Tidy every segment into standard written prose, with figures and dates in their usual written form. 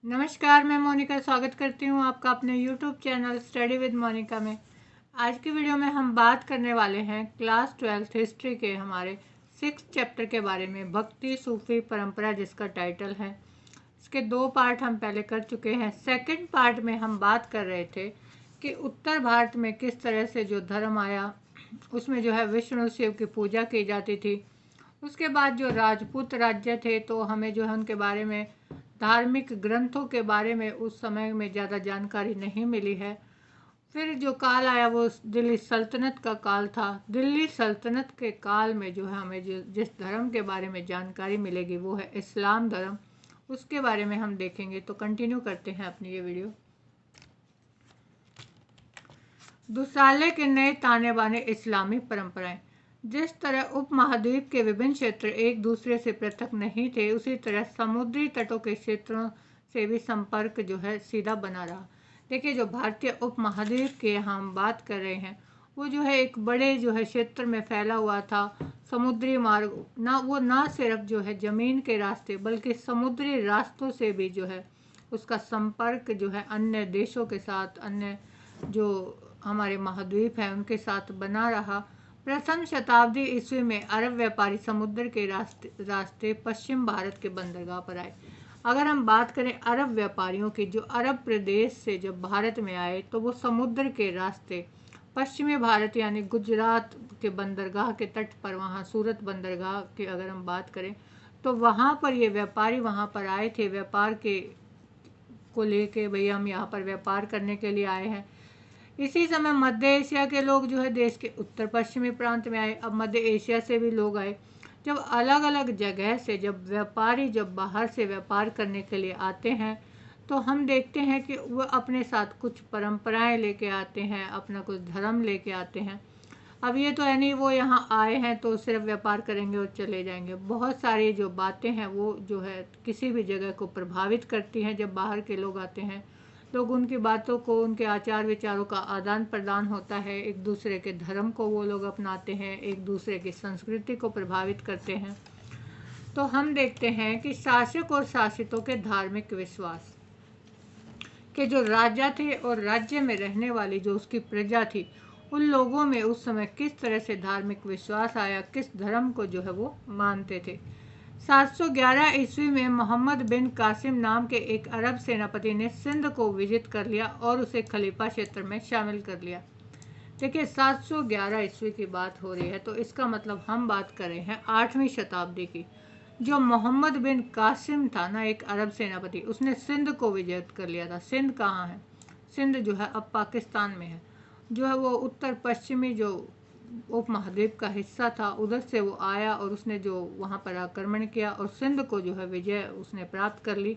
नमस्कार, मैं मोनिका स्वागत करती हूँ आपका अपने YouTube channel study with Monika में। आज की वीडियो में हम बात करने वाले हैं क्लास 12th हिस्ट्री के हमारे 6th चैप्टर के बारे में, भक्ति सूफी परंपरा जिसका टाइटल है। इसके 2 पार्ट हम पहले कर चुके हैं। सेकंड पार्ट में हम बात कर रहे थे कि उत्तर भारत में किस तरह से जो धर्म आया, उसमें जो है विष्णु शिव की पूजा की जाती थी। उसके बाद जो राजपूत राज्य थे तो हमें जो है उनके बारे में, धार्मिक ग्रंथों के बारे में उस समय में ज़्यादा जानकारी नहीं मिली है। फिर जो काल आया वो दिल्ली सल्तनत का काल था। दिल्ली सल्तनत के काल में जो है हमें जिस धर्म के बारे में जानकारी मिलेगी वो है इस्लाम धर्म। उसके बारे में हम देखेंगे। तो कंटिन्यू करते हैं अपनी ये वीडियो। दुसाले के नए ताने बाने इस्लामी परंपराएं। जिस तरह उपमहाद्वीप के विभिन्न क्षेत्र एक दूसरे से पृथक नहीं थे, उसी तरह समुद्री तटों के क्षेत्रों से भी संपर्क जो है सीधा बना रहा। देखिए, जो भारतीय उपमहाद्वीप के हम बात कर रहे हैं वो जो है एक बड़े जो है क्षेत्र में फैला हुआ था। समुद्री मार्ग ना सिर्फ जो है ज़मीन के रास्ते बल्कि समुद्री रास्तों से भी जो है उसका संपर्क जो है अन्य देशों के साथ, अन्य जो हमारे महाद्वीप हैं उनके साथ बना रहा। प्रथम शताब्दी ईस्वी में अरब व्यापारी समुद्र के रास्ते पश्चिम भारत के बंदरगाह पर आए। अगर हम बात करें अरब व्यापारियों की, जो अरब प्रदेश से जब भारत में आए तो वो समुद्र के रास्ते पश्चिमी भारत यानी गुजरात के बंदरगाह के तट पर, वहाँ सूरत बंदरगाह की अगर हम बात करें तो वहाँ पर ये व्यापारी वहाँ पर आए थे। व्यापार के को लेके भाई हम यहाँ पर व्यापार करने के लिए आए हैं। इसी समय मध्य एशिया के लोग जो है देश के उत्तर पश्चिमी प्रांत में आए। अब मध्य एशिया से भी लोग आए। जब अलग अलग जगह से जब व्यापारी जब बाहर से व्यापार करने के लिए आते हैं तो हम देखते हैं कि वह अपने साथ कुछ परंपराएं लेके आते हैं, अपना कुछ धर्म लेके आते हैं। अब ये तो है नहीं वो यहाँ आए हैं तो सिर्फ व्यापार करेंगे और चले जाएंगे। बहुत सारी जो बातें हैं वो जो है किसी भी जगह को प्रभावित करती हैं। जब बाहर के लोग आते हैं, लोग उनकी बातों को, उनके आचार विचारों का आदान प्रदान होता है। एक दूसरे के धर्म को वो लोग अपनाते हैं, एक दूसरे की संस्कृति को प्रभावित करते हैं। तो हम देखते हैं कि शासक और शासितों के धार्मिक विश्वास के जो राजा थे और राज्य में रहने वाली जो उसकी प्रजा थी, उन लोगों में उस समय किस तरह से धार्मिक विश्वास आया, किस धर्म को जो है वो मानते थे। 711 ईस्वी में मोहम्मद बिन कासिम नाम के एक अरब सेनापति ने सिंध को विजित कर लिया और उसे खलीफा क्षेत्र में शामिल कर लिया। देखिए, 711 ईस्वी की बात हो रही है तो इसका मतलब हम बात कर रहे हैं 8वीं शताब्दी की। जो मोहम्मद बिन कासिम था ना, एक अरब सेनापति, उसने सिंध को विजित कर लिया था। सिंध कहाँ है? सिंध जो है अब पाकिस्तान में है। जो है वो उत्तर पश्चिमी जो उपमहाद्वीप का हिस्सा था, उधर से वो आया और उसने जो वहाँ पर आक्रमण किया और सिंध को जो है विजय उसने प्राप्त कर ली।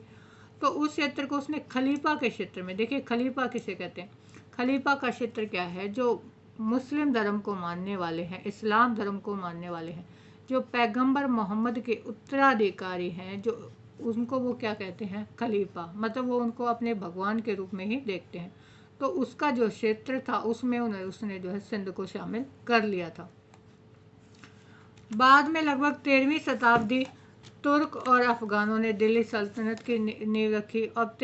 तो उस क्षेत्र को उसने खलीफा के क्षेत्र में, देखिए खलीफा किसे कहते हैं? खलीफा का क्षेत्र क्या है? जो मुस्लिम धर्म को मानने वाले हैं, इस्लाम धर्म को मानने वाले हैं, जो पैगंबर मोहम्मद के उत्तराधिकारी हैं, जो उनको वो क्या कहते हैं? खलीफा। मतलब वो उनको अपने भगवान के रूप में ही देखते हैं। तो उसका जो क्षेत्र था उसमें उसने जो है सिंध को शामिल कर लिया था। बाद में लगभग 13वीं शताब्दी तुर्क और अफगानों ने दिल्ली सल्तनत की नींव रखी। अब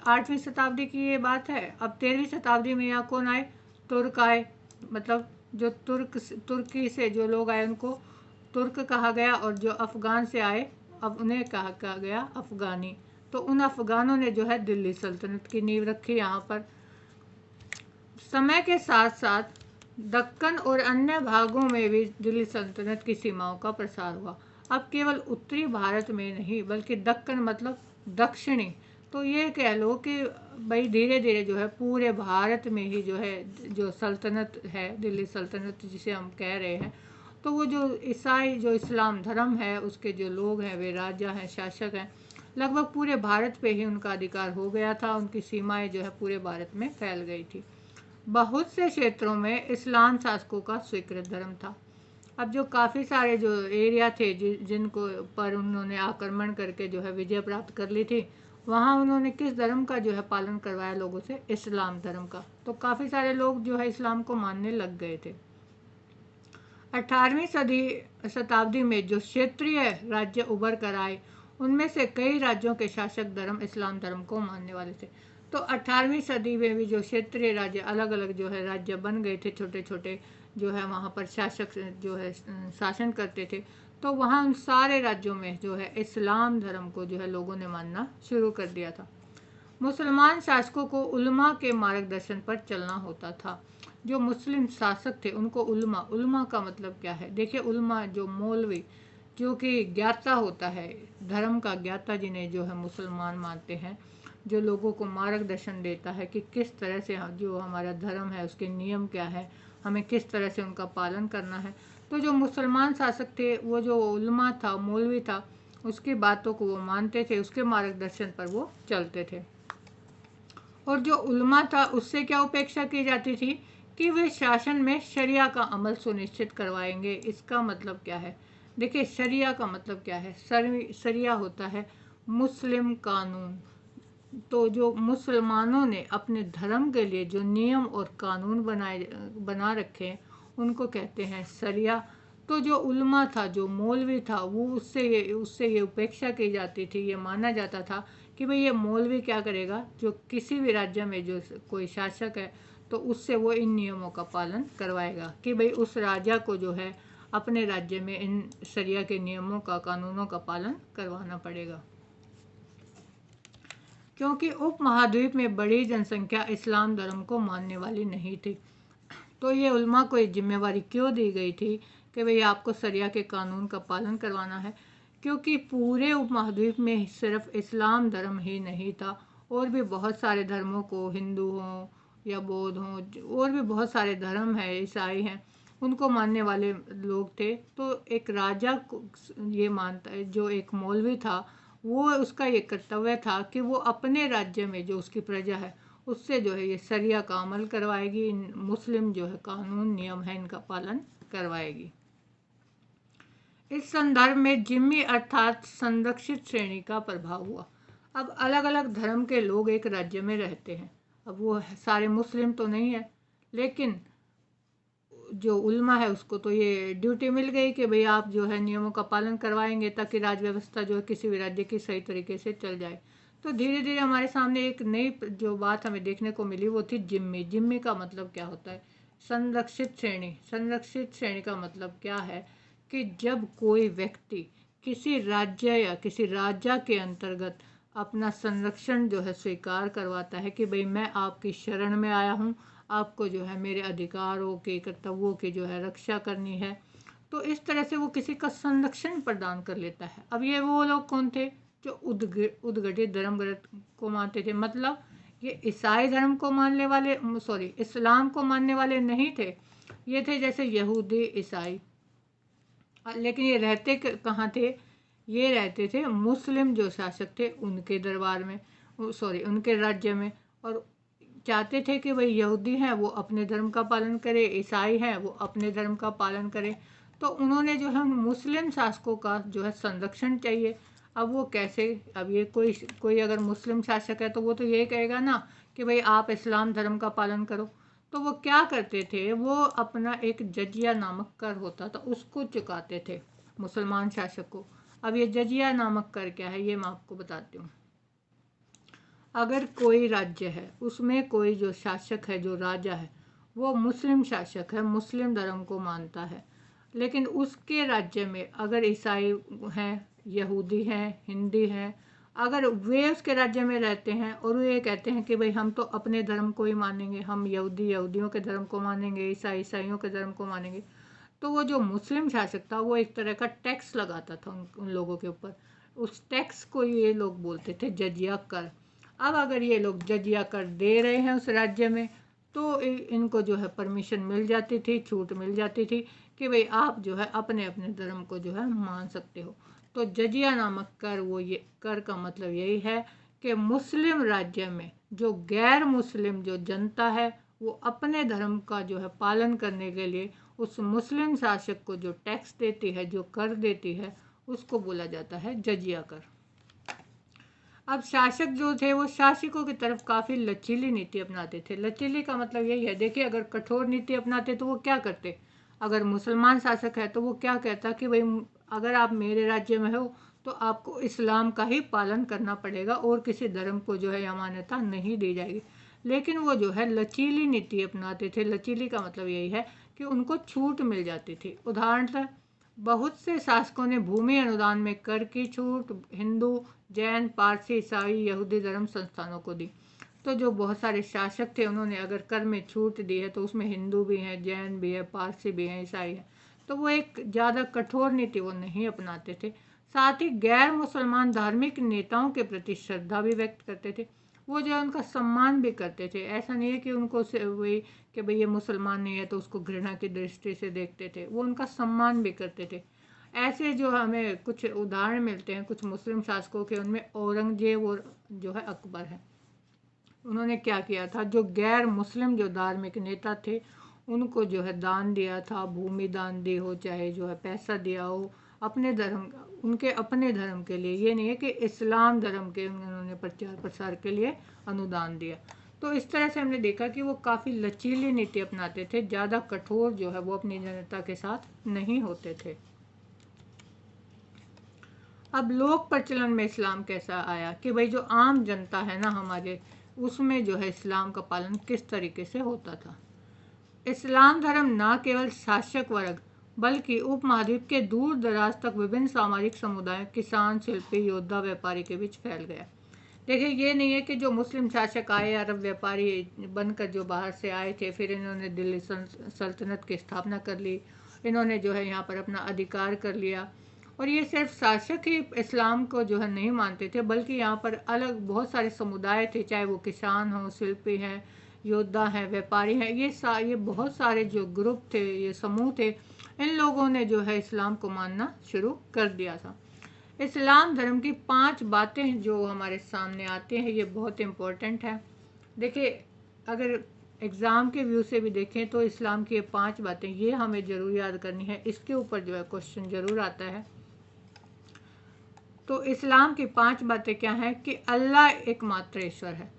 8वीं शताब्दी की ये बात है। अब 13वीं शताब्दी में यहाँ कौन आए? तुर्क आए। मतलब जो तुर्की से जो लोग आए उनको तुर्क कहा गया, और जो अफगान से आए अब उन्हें कहा गया अफगानी। तो उन अफगानों ने जो है दिल्ली सल्तनत की नींव रखी यहाँ पर। समय के साथ साथ दक्कन और अन्य भागों में भी दिल्ली सल्तनत की सीमाओं का प्रसार हुआ। अब केवल उत्तरी भारत में नहीं बल्कि दक्कन मतलब दक्षिणी, तो ये कह लो कि भाई धीरे धीरे जो है पूरे भारत में ही जो है जो सल्तनत है, दिल्ली सल्तनत जिसे हम कह रहे हैं, तो वो जो ईसाई जो इस्लाम धर्म है उसके जो लोग हैं, वे राजा हैं, शासक हैं, लगभग पूरे भारत पे ही उनका अधिकार हो गया था। उनकी सीमाएं जो है पूरे भारत में फैल गई थी। बहुत से क्षेत्रों में इस्लाम शासकों का स्वीकृत धर्म था। अब जो काफ़ी सारे जो एरिया थे जिनको पर उन्होंने आक्रमण करके जो है विजय प्राप्त कर ली थी, वहाँ उन्होंने किस धर्म का जो है पालन करवाया लोगों से? इस्लाम धर्म का। तो काफ़ी सारे लोग जो है इस्लाम को मानने लग गए थे। 18वीं शताब्दी में जो क्षेत्रीय राज्य उभर कर आए उनमें से कई राज्यों के शासक धर्म इस्लाम धर्म को मानने वाले थे। तो 18वीं सदी में भी जो क्षेत्रीय राज्य अलग अलग जो है राज्य बन गए थे, छोटे छोटे जो है वहाँ पर शासक जो है शासन करते थे। तो वहाँ उन सारे राज्यों में जो है इस्लाम धर्म को जो है लोगों ने मानना शुरू कर दिया था। मुसलमान शासकों को उलमा के मार्गदर्शन पर चलना होता था। जो मुस्लिम शासक थे उनको उलमा का मतलब क्या है? देखिए, उलमा जो मौलवी जो कि ज्ञाता होता है, धर्म का ज्ञाता, जिन्हें जो है मुसलमान मानते हैं, जो लोगों को मार्गदर्शन देता है कि किस तरह से जो हमारा धर्म है उसके नियम क्या है, हमें किस तरह से उनका पालन करना है। तो जो मुसलमान शासक थे वो जो उलमा था, मौलवी था, उसकी बातों को वो मानते थे, उसके मार्गदर्शन पर वो चलते थे। और जो उलमा था उससे क्या अपेक्षा की जाती थी कि वे शासन में शरिया का अमल सुनिश्चित करवाएंगे। इसका मतलब क्या है? देखिए, शरिया का मतलब क्या है? शरिया होता है मुस्लिम कानून। तो जो मुसलमानों ने अपने धर्म के लिए जो नियम और कानून बना रखे उनको कहते हैं शरिया। तो जो उलमा था, जो मौलवी था, वो उससे ये उपेक्षा की जाती थी, ये माना जाता था कि भाई ये मौलवी क्या करेगा, जो किसी भी राज्य में जो कोई शासक है तो उससे वो इन नियमों का पालन करवाएगा कि भाई उस राजा को जो है अपने राज्य में इन शरिया के नियमों का, कानूनों का पालन करवाना पड़ेगा। क्योंकि उपमहाद्वीप में बड़ी जनसंख्या इस्लाम धर्म को मानने वाली नहीं थी, तो ये उल्मा को ये जिम्मेवारी क्यों दी गई थी कि भाई आपको शरिया के कानून का पालन करवाना है? क्योंकि पूरे उपमहाद्वीप में सिर्फ इस्लाम धर्म ही नहीं था, और भी बहुत सारे धर्मों को, हिंदू हों या बौद्ध हों, और भी बहुत सारे धर्म हैं, ईसाई हैं, उनको मानने वाले लोग थे। तो एक राजा को ये मानता है, जो एक मौलवी था, वो उसका ये कर्तव्य था कि वो अपने राज्य में जो उसकी प्रजा है उससे जो है ये शरिया का अमल करवाएगी, मुस्लिम जो है कानून नियम है इनका पालन करवाएगी। इस संदर्भ में जिम्मी अर्थात संरक्षित श्रेणी का प्रभाव हुआ। अब अलग अलग धर्म के लोग एक राज्य में रहते हैं। अब वो सारे मुस्लिम तो नहीं है, लेकिन जो उल्मा है उसको तो ये ड्यूटी मिल गई कि भाई आप जो है नियमों का पालन करवाएंगे ताकि राज व्यवस्था जो है किसी भी राज्य की सही तरीके से चल जाए। तो धीरे धीरे हमारे सामने एक नई जो बात हमें देखने को मिली वो थी जिम्मी। जिम्मी का मतलब क्या होता है? संरक्षित श्रेणी। संरक्षित श्रेणी का मतलब क्या है कि जब कोई व्यक्ति किसी राज्य या किसी राजा के अंतर्गत अपना संरक्षण जो है स्वीकार करवाता है कि भाई मैं आपकी शरण में आया हूँ, आपको जो है मेरे अधिकारों के, कर्तव्यों की जो है रक्षा करनी है, तो इस तरह से वो किसी का संरक्षण प्रदान कर लेता है। अब ये वो लोग कौन थे? जो उद्गठित धर्म को मानते थे। मतलब ये ईसाई धर्म को मानने वाले, सॉरी, इस्लाम को मानने वाले नहीं थे। ये थे जैसे यहूदी, ईसाई। लेकिन ये रहते कहाँ थे? ये रहते थे मुस्लिम जो शासक थे उनके दरबार में, सॉरी उनके राज्य में। और चाहते थे कि भाई यहूदी हैं वो अपने धर्म का पालन करे, ईसाई हैं वो अपने धर्म का पालन करें। तो उन्होंने जो है मुस्लिम शासकों का जो है संरक्षण चाहिए। अब वो कैसे? अब ये कोई अगर मुस्लिम शासक है तो वो तो ये कहेगा ना कि भाई आप इस्लाम धर्म का पालन करो। तो वो क्या करते थे? वो अपना एक जजिया नामक कर होता था उसको चुकाते थे मुसलमान शासक को। अब ये जजिया नामक कर क्या है ये मैं आपको बताती हूँ। अगर कोई राज्य है उसमें कोई जो शासक है, जो राजा है, वो मुस्लिम शासक है, मुस्लिम धर्म को मानता है, लेकिन उसके राज्य में अगर ईसाई हैं, यहूदी हैं, हिंदी हैं, अगर वे उसके राज्य में रहते हैं और वे कहते हैं कि भाई हम तो अपने धर्म को ही मानेंगे, हम यहूदियों के धर्म को मानेंगे, ईसाइयों के धर्म को मानेंगे, तो वो जो मुस्लिम शासक था वो एक तरह का टैक्स लगाता था उन लोगों के ऊपर। उस टैक्स को ये लोग बोलते थे जजिया कर। अब अगर ये लोग जजिया कर दे रहे हैं उस राज्य में तो इनको जो है परमिशन मिल जाती थी, छूट मिल जाती थी कि भाई आप जो है अपने अपने धर्म को जो है मान सकते हो। तो जजिया नामक कर, वो ये कर का मतलब यही है कि मुस्लिम राज्य में जो गैर मुस्लिम जो जनता है वो अपने धर्म का जो है पालन करने के लिए उस मुस्लिम शासक को जो टैक्स देती है, जो कर देती है, उसको बोला जाता है जजिया कर। अब शासक जो थे वो शासकों की तरफ काफ़ी लचीली नीति अपनाते थे। लचीली का मतलब यही है, देखिए अगर कठोर नीति अपनाते तो वो क्या करते? अगर मुसलमान शासक है तो वो क्या कहता कि भाई अगर आप मेरे राज्य में हो तो आपको इस्लाम का ही पालन करना पड़ेगा और किसी धर्म को जो है यह मान्यता नहीं दी जाएगी। लेकिन वो जो है लचीली नीति अपनाते थे। लचीली का मतलब यही है कि उनको छूट मिल जाती थी। उदाहरणतः बहुत से शासकों ने भूमि अनुदान में कर की छूट हिंदू, जैन, पारसी, ईसाई, यहूदी धर्म संस्थानों को दी। तो जो बहुत सारे शासक थे उन्होंने अगर कर में छूट दी है तो उसमें हिंदू भी हैं, जैन भी है, पारसी भी हैं, ईसाई हैं, तो वो एक ज़्यादा कठोर नीति वो नहीं अपनाते थे। साथ ही गैर मुसलमान धार्मिक नेताओं के प्रति श्रद्धा भी व्यक्त करते थे। वो जो है उनका सम्मान भी करते थे। ऐसा नहीं है कि उनको वही कि भाई ये मुसलमान नहीं है तो उसको घृणा की दृष्टि से देखते थे, वो उनका सम्मान भी करते थे। ऐसे जो हमें कुछ उदाहरण मिलते हैं कुछ मुस्लिम शासकों के, उनमें औरंगजेब और जो है अकबर है। उन्होंने क्या किया था, जो गैर मुस्लिम जो धार्मिक नेता थे उनको जो है दान दिया था, भूमि दान दी हो, चाहे जो है पैसा दिया हो, अपने धर्म उनके अपने धर्म के लिए। ये नहीं है कि इस्लाम धर्म के उन्होंने प्रचार प्रसार के लिए अनुदान दिया। तो इस तरह से हमने देखा कि वो काफ़ी लचीली नीति अपनाते थे, ज़्यादा कठोर जो है वो अपनी जनता के साथ नहीं होते थे। अब लोक प्रचलन में इस्लाम कैसा आया कि भाई जो आम जनता है ना हमारे, उसमें जो है इस्लाम का पालन किस तरीके से होता था। इस्लाम धर्म न केवल शासक वर्ग बल्कि उपमहाद्वीप के दूर दराज तक विभिन्न सामाजिक समुदायों, किसान, शिल्पी, योद्धा, व्यापारी के बीच फैल गया। देखिए ये नहीं है कि जो मुस्लिम शासक आए, अरब व्यापारी बनकर जो बाहर से आए थे, फिर इन्होंने दिल्ली सल्तनत की स्थापना कर ली, इन्होंने जो है यहाँ पर अपना अधिकार कर लिया। और ये सिर्फ शासक ही इस्लाम को जो है नहीं मानते थे, बल्कि यहाँ पर अलग बहुत सारे समुदाय थे, चाहे वो किसान हो, शिल्पी हैं, योद्धा हैं, व्यापारी हैं, ये बहुत सारे जो ग्रुप थे, ये समूह थे, इन लोगों ने जो है इस्लाम को मानना शुरू कर दिया था। इस्लाम धर्म की 5 बातें जो हमारे सामने आती हैं, ये बहुत इम्पोर्टेंट है। देखिए अगर एग्ज़ाम के व्यू से भी देखें तो इस्लाम की ये 5 बातें ये हमें ज़रूर याद करनी है, इसके ऊपर जो है क्वेश्चन ज़रूर आता है। तो इस्लाम की 5 बातें क्या हैं कि अल्लाह एकमात्र ईश्वर है।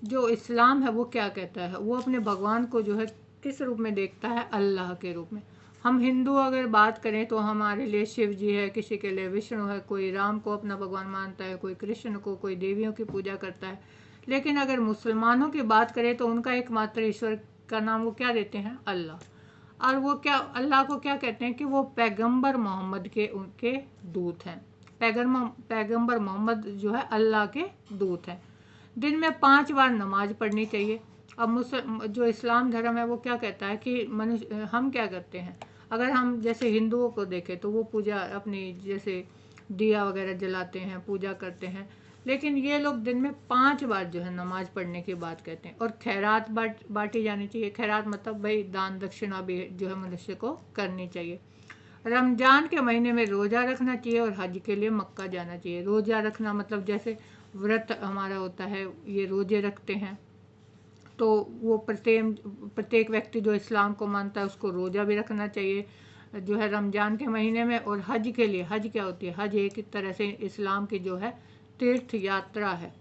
जो इस्लाम है वो क्या कहता है, वो अपने भगवान को जो है किस रूप में देखता है, अल्लाह के रूप में। हम हिंदू अगर बात करें तो हमारे लिए शिव जी है, किसी के लिए विष्णु है, कोई राम को अपना भगवान मानता है, कोई कृष्ण को, कोई देवियों की पूजा करता है। लेकिन अगर मुसलमानों की बात करें तो उनका एकमात्र ईश्वर का नाम वो क्या देते हैं, अल्लाह। और वो क्या अल्लाह को क्या कहते हैं कि वो पैगंबर मोहम्मद के उनके दूत हैं। पैगंबर मोहम्मद जो है अल्लाह के दूत हैं। दिन में 5 बार नमाज पढ़नी चाहिए। अब जो इस्लाम धर्म है वो क्या कहता है कि मनुष्य हम क्या करते हैं, अगर हम जैसे हिंदुओं को देखें तो वो पूजा अपनी जैसे दिया वगैरह जलाते हैं, पूजा करते हैं, लेकिन ये लोग दिन में 5 बार जो है नमाज पढ़ने की बात कहते हैं। और खैरात बांटी जानी चाहिए। खैरात मतलब भाई दान दक्षिणा भी जो है मनुष्य को करनी चाहिए। रमज़ान के महीने में रोज़ा रखना चाहिए और हज के लिए मक्का जाना चाहिए। रोज़ा रखना मतलब जैसे व्रत हमारा होता है, ये रोज़े रखते हैं, तो वो प्रत्येक व्यक्ति जो इस्लाम को मानता है उसको रोज़ा भी रखना चाहिए जो है रमज़ान के महीने में। और हज के लिए, हज क्या होती है, हज एक तरह से इस्लाम की जो है तीर्थ यात्रा है,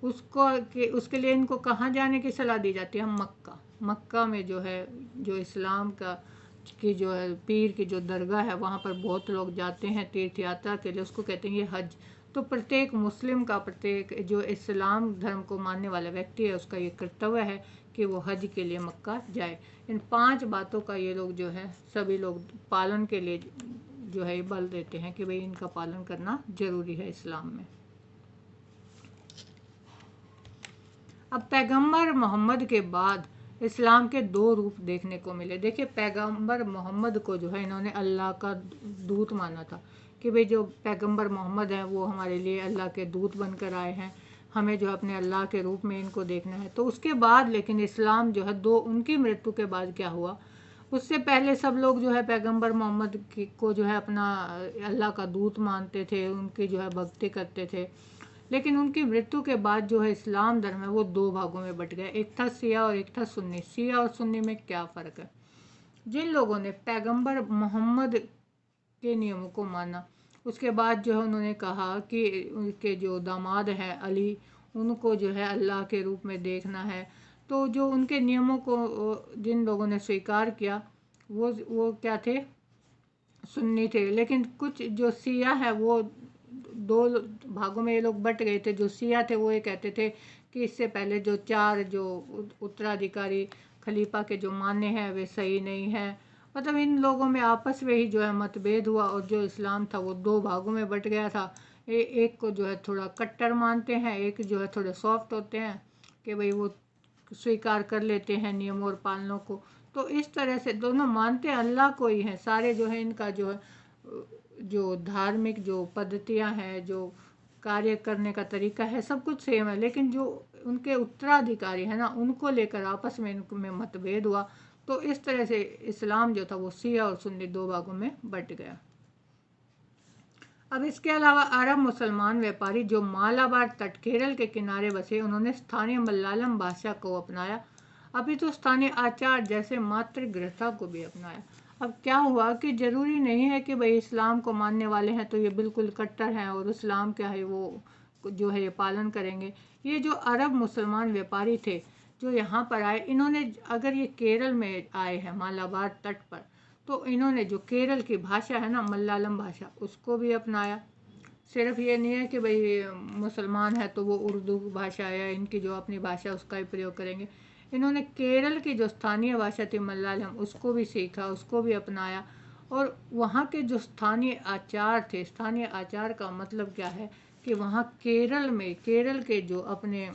उसके लिए इनको कहाँ जाने की सलाह दी जाती है, मक्का। मक्का में जो है जो इस्लाम की जो है पीर की जो दरगाह है वहाँ पर बहुत लोग जाते हैं तीर्थ यात्रा के लिए, उसको कहते हैं ये हज। तो प्रत्येक मुस्लिम का, प्रत्येक जो इस्लाम धर्म को मानने वाला व्यक्ति है उसका ये कर्तव्य है कि वो हज के लिए मक्का जाए। इन 5 बातों का ये लोग जो है सभी लोग पालन के लिए जो है बल देते हैं कि भाई इनका पालन करना जरूरी है इस्लाम में। अब पैगंबर मोहम्मद के बाद इस्लाम के 2 रूप देखने को मिले। देखिए पैगंबर मोहम्मद को जो है इन्होंने अल्लाह का दूत माना था कि भाई जो पैगंबर मोहम्मद हैं वो हमारे लिए अल्लाह के दूत बनकर आए हैं, हमें जो अपने अल्लाह के रूप में इनको देखना है। तो उसके बाद लेकिन इस्लाम जो है उनकी मृत्यु के बाद क्या हुआ, उससे पहले सब लोग जो है पैगंबर मोहम्मद को जो है अपना अल्लाह का दूत मानते थे, उनकी जो है भक्ति करते थे। लेकिन उनकी मृत्यु के बाद जो है इस्लाम धर्म है वो 2 भागों में बट गया, एक था शिया और एक था सुन्नी। शिया और सुन्नी में क्या फ़र्क है, जिन लोगों ने पैगंबर मोहम्मद के नियमों को माना, उसके बाद जो है उन्होंने कहा कि उनके जो दामाद हैं अली, उनको जो है अल्लाह के रूप में देखना है, तो जो उनके नियमों को जिन लोगों ने स्वीकार किया वो क्या थे, सुन्नी थे। लेकिन कुछ जो शिया है वो दो भागों में ये लोग बट गए थे। जो सिया थे वो ये कहते थे कि इससे पहले जो 4 जो उत्तराधिकारी खलीफा के जो माने हैं वे सही नहीं है। मतलब इन लोगों में आपस में ही जो है मतभेद हुआ और जो इस्लाम था वो 2 भागों में बट गया था। एक को जो है थोड़ा कट्टर मानते हैं, एक जो है थोड़े सॉफ्ट होते हैं कि भाई वो स्वीकार कर लेते हैं नियमों और पालनों को। तो इस तरह से दोनों मानते अल्लाह को ही हैं। सारे जो है इनका जो है जो धार्मिक जो पद्धतियां हैं, जो कार्य करने का तरीका है, सब कुछ सेम है। लेकिन जो उनके उत्तराधिकारी है ना, उनको लेकर आपस में इनमें मतभेद हुआ। तो इस तरह से इस्लाम जो था वो शिया और सुन्नी 2 भागों में बट गया। अब इसके अलावा अरब मुसलमान व्यापारी जो मालाबार तट केरल के किनारे बसे, उन्होंने स्थानीय मलयालम भाषा को अपनाया। अभी तो स्थानीय आचार जैसे मातृगृहता को भी अपनाया। अब क्या हुआ कि जरूरी नहीं है कि भाई इस्लाम को मानने वाले हैं तो ये बिल्कुल कट्टर हैं और इस्लाम क्या है वो जो है ये पालन करेंगे। ये जो अरब मुसलमान व्यापारी थे जो यहाँ पर आए, इन्होंने अगर ये केरल में आए हैं मालाबार तट पर, तो इन्होंने जो केरल की भाषा है ना मलयालम भाषा, उसको भी अपनाया। सिर्फ ये नहीं है कि भाई मुसलमान है तो वो उर्दू भाषा या इनकी जो अपनी भाषा उसका ही प्रयोग करेंगे। इन्होंने केरल की जो स्थानीय भाषा थी मलयालम, उसको भी सीखा, उसको भी अपनाया। और वहाँ के जो स्थानीय आचार थे, स्थानीय आचार का मतलब क्या है कि वहाँ केरल में केरल के जो अपने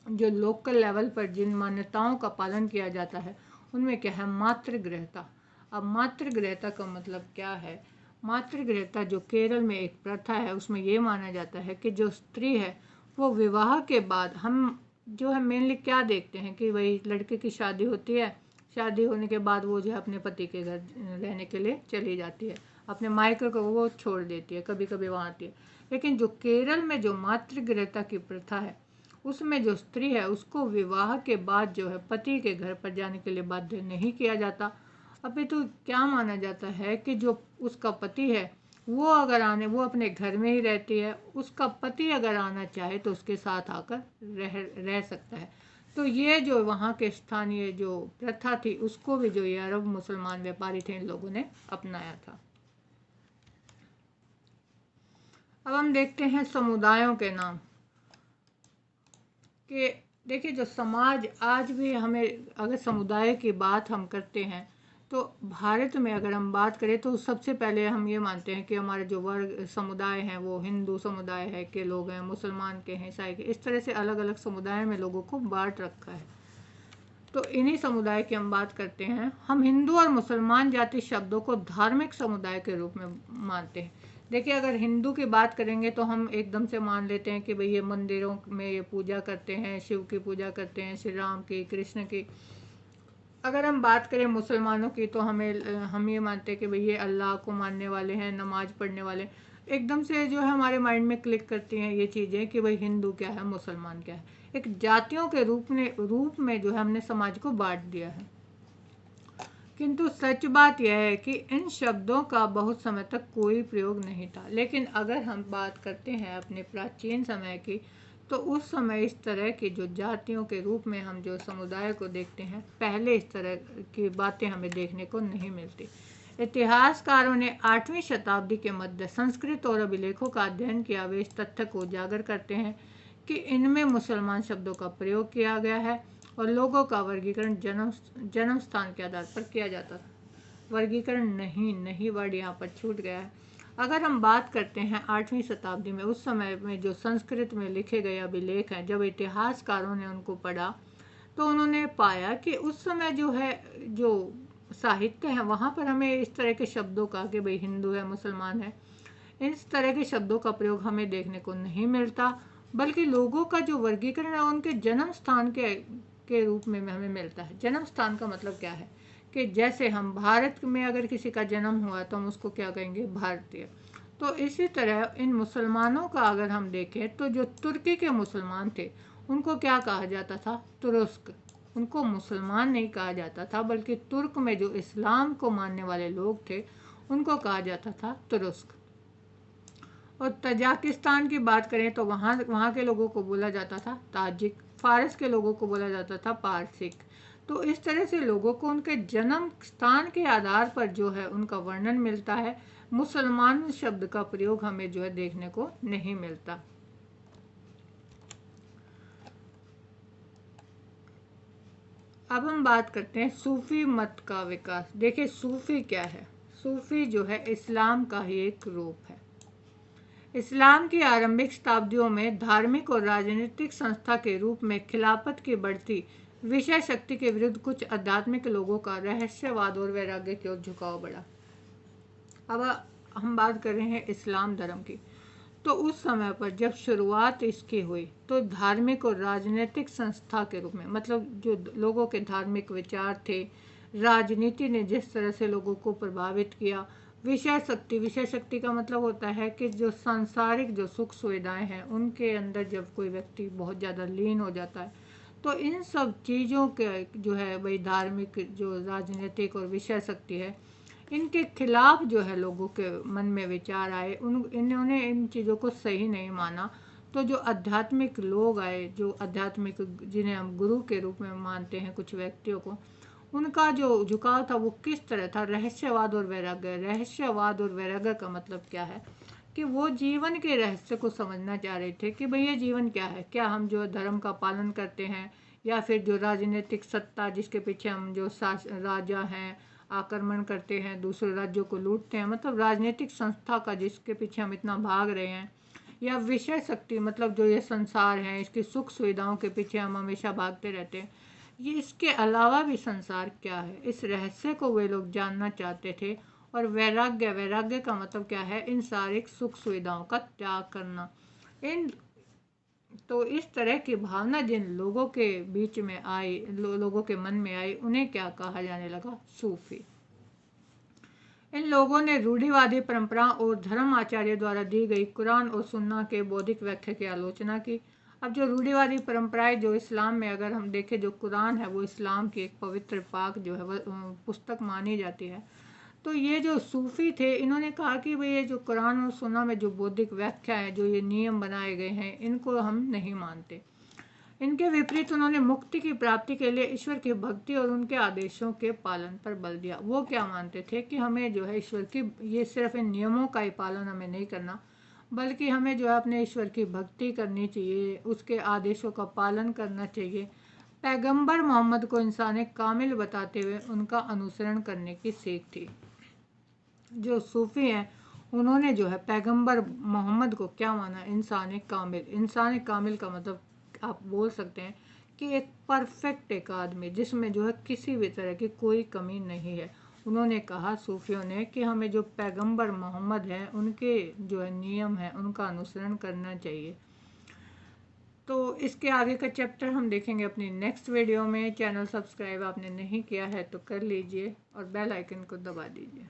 जो लोकल लेवल पर जिन मान्यताओं का पालन किया जाता है उनमें क्या है, मातृगृहता। अब मातृगृहता का मतलब क्या है? मातृगृहता जो केरल में एक प्रथा है, उसमें ये माना जाता है कि जो स्त्री है वो विवाह के बाद, हम जो है मेनली क्या देखते हैं कि वही लड़के की शादी होती है, शादी होने के बाद वो जो है अपने पति के घर रहने के लिए चली जाती है, अपने मायके को वो छोड़ देती है, कभी कभी वहाँ आती है। लेकिन जो केरल में जो मातृगृहता की प्रथा है, उसमें जो स्त्री है उसको विवाह के बाद जो है पति के घर पर जाने के लिए बाध्य नहीं किया जाता। अभी तो क्या माना जाता है कि जो उसका पति है वो अगर आने, वो अपने घर में ही रहती है, उसका पति अगर आना चाहे तो उसके साथ आकर रह सकता है। तो ये जो वहाँ के स्थानीय जो प्रथा थी उसको भी जो ये अरब मुसलमान व्यापारी थे इन लोगों ने अपनाया था। अब हम देखते हैं समुदायों के नाम कि देखिए जो समाज आज भी, हमें अगर समुदाय की बात हम करते हैं तो भारत में अगर हम बात करें तो सबसे पहले हम ये मानते हैं कि हमारे जो वर्ग समुदाय हैं वो हिंदू समुदाय है के लोग हैं, मुसलमान के हैं, ईसाई के, इस तरह से अलग अलग समुदाय में लोगों को बांट रखा है। तो इन्हीं समुदाय की हम बात करते हैं। हम हिंदू और मुसलमान जाति शब्दों को धार्मिक समुदाय के रूप में मानते हैं। देखिए अगर हिंदू की बात करेंगे तो हम एकदम से मान लेते हैं कि भाई ये मंदिरों में ये पूजा करते हैं, शिव की पूजा करते हैं, श्री राम की, कृष्ण की। अगर हम बात करें मुसलमानों की तो हम ये मानते हैं कि भाई ये अल्लाह को मानने वाले हैं, नमाज पढ़ने वाले। एकदम से जो है हमारे माइंड में क्लिक करती हैं ये चीज़ें कि भाई हिंदू क्या है, मुसलमान क्या है। एक जातियों के रूप में जो है हमने समाज को बांट दिया है। किंतु सच बात यह है कि इन शब्दों का बहुत समय तक कोई प्रयोग नहीं था। लेकिन अगर हम बात करते हैं अपने प्राचीन समय की, तो उस समय इस तरह की जो जातियों के रूप में हम जो समुदाय को देखते हैं, पहले इस तरह की बातें हमें देखने को नहीं मिलती। इतिहासकारों ने 8वीं शताब्दी के मध्य संस्कृत और अभिलेखों का अध्ययन किया। वे इस तथ्य को उजागर करते हैं कि इनमें मुसलमान शब्दों का प्रयोग किया गया है और लोगों का वर्गीकरण जन्म स्थान के आधार पर किया जाता था। वर्गीकरण नहीं वर्ड यहाँ पर छूट गया है। अगर हम बात करते हैं 8वीं शताब्दी में, उस समय में जो संस्कृत में लिखे गए अभिलेख हैं, जब इतिहासकारों ने उनको पढ़ा तो उन्होंने पाया कि उस समय जो है जो साहित्य है वहाँ पर हमें इस तरह के शब्दों का कि भाई हिंदू है, मुसलमान है, इस तरह के शब्दों का प्रयोग हमें देखने को नहीं मिलता। बल्कि लोगों का जो वर्गीकरण है उनके जन्म स्थान के रूप में हमें मिलता है। जन्म स्थान का मतलब क्या है कि जैसे हम भारत में अगर किसी का जन्म हुआ तो हम उसको क्या कहेंगे, भारतीय। तो इसी तरह इन मुसलमानों का अगर हम देखें तो जो तुर्की के मुसलमान थे उनको क्या कहा जाता था, तुरुस्क। उनको मुसलमान नहीं कहा जाता था, बल्कि तुर्क में जो इस्लाम को मानने वाले लोग थे उनको कहा जाता था तुरुस्क। और तजाकिस्तान की बात करें तो वहाँ के लोगों को बोला जाता था ताजिक। फारस के लोगों को बोला जाता था पारसिक। तो इस तरह से लोगों को उनके जन्म स्थान के आधार पर जो है उनका वर्णन मिलता है। मुसलमान शब्द का प्रयोग हमें जो है देखने को नहीं मिलता। अब हम बात करते हैं सूफी मत का विकास। देखिए सूफी क्या है। सूफी जो है इस्लाम का ही एक रूप है। इस्लाम की आरंभिक शताब्दियों में धार्मिक और राजनीतिक संस्था के रूप में खिलाफत की बढ़ती विषय शक्ति के विरुद्ध कुछ आध्यात्मिक लोगों का रहस्यवाद और वैराग्य की ओर झुकाव बढ़ा। अब हम बात कर रहे हैं इस्लाम धर्म की। तो उस समय पर जब शुरुआत इसकी हुई तो धार्मिक और राजनीतिक संस्था के रूप में, मतलब जो लोगों के धार्मिक विचार थे, राजनीति ने जिस तरह से लोगों को प्रभावित किया, विषय शक्ति का मतलब होता है कि जो सांसारिक जो सुख सुविधाएं हैं उनके अंदर जब कोई व्यक्ति बहुत ज़्यादा लीन हो जाता है, तो इन सब चीज़ों के जो है वही धार्मिक जो राजनीतिक और विषय शक्ति है, इनके खिलाफ जो है लोगों के मन में विचार आए। इन्होंने इन चीज़ों को सही नहीं माना। तो जो आध्यात्मिक लोग आए, जो आध्यात्मिक जिन्हें हम गुरु के रूप में मानते हैं कुछ व्यक्तियों को, उनका जो झुकाव था वो किस तरह था, रहस्यवाद और वैराग्य। रहस्यवाद और वैराग्य का मतलब क्या है कि वो जीवन के रहस्य को समझना चाह रहे थे कि भैया जीवन क्या है, क्या हम जो धर्म का पालन करते हैं या फिर जो राजनीतिक सत्ता जिसके पीछे हम जो राजा हैं आक्रमण करते हैं, दूसरे राज्यों को लूटते हैं, मतलब राजनीतिक संस्था का जिसके पीछे हम इतना भाग रहे हैं, या विषय शक्ति मतलब जो ये संसार है इसकी सुख सुविधाओं के पीछे हम हमेशा भागते रहते हैं, ये इसके अलावा भी संसार क्या है, इस रहस्य को वे लोग जानना चाहते थे। और वैराग्य का मतलब क्या है, इन सारी सुख सुविधाओं का त्याग करना। इन तो इस तरह की भावना जिन लोगों के बीच में आई, लोगों के मन में आई, उन्हें क्या कहा जाने लगा, सूफी। इन लोगों ने रूढ़िवादी परंपरा और धर्म आचार्य द्वारा दी गई कुरान और सुन्ना के बौद्धिक व्याख्या की आलोचना की। अब जो रूढ़िवादी परंपराएं जो इस्लाम में अगर हम देखें, जो कुरान है वो इस्लाम की एक पवित्र पाक जो है वह पुस्तक मानी जाती है। तो ये जो सूफी थे इन्होंने कहा कि भाई ये जो कुरान और सुन्ना में जो बौद्धिक व्याख्या है, जो ये नियम बनाए गए हैं, इनको हम नहीं मानते। इनके विपरीत उन्होंने मुक्ति की प्राप्ति के लिए ईश्वर की भक्ति और उनके आदेशों के पालन पर बल दिया। वो क्या मानते थे कि हमें जो है ईश्वर की, ये सिर्फ इन नियमों का ही पालन हमें नहीं करना, बल्कि हमें जो है अपने ईश्वर की भक्ति करनी चाहिए, उसके आदेशों का पालन करना चाहिए। पैगंबर मोहम्मद को इंसान कामिल बताते हुए उनका अनुसरण करने की सीख थी। जो सूफी हैं उन्होंने जो है पैगंबर मोहम्मद को क्या माना, इंसान कामिल। इंसान कामिल का मतलब आप बोल सकते हैं कि एक परफेक्ट एक आदमी जिसमें जो है किसी भी तरह की कोई कमी नहीं है। उन्होंने कहा सूफियों ने कि हमें जो पैगंबर मोहम्मद हैं उनके जो है नियम हैं उनका अनुसरण करना चाहिए। तो इसके आगे का चैप्टर हम देखेंगे अपनी नेक्स्ट वीडियो में। चैनल सब्सक्राइब आपने नहीं किया है तो कर लीजिए और बेल आइकन को दबा दीजिए।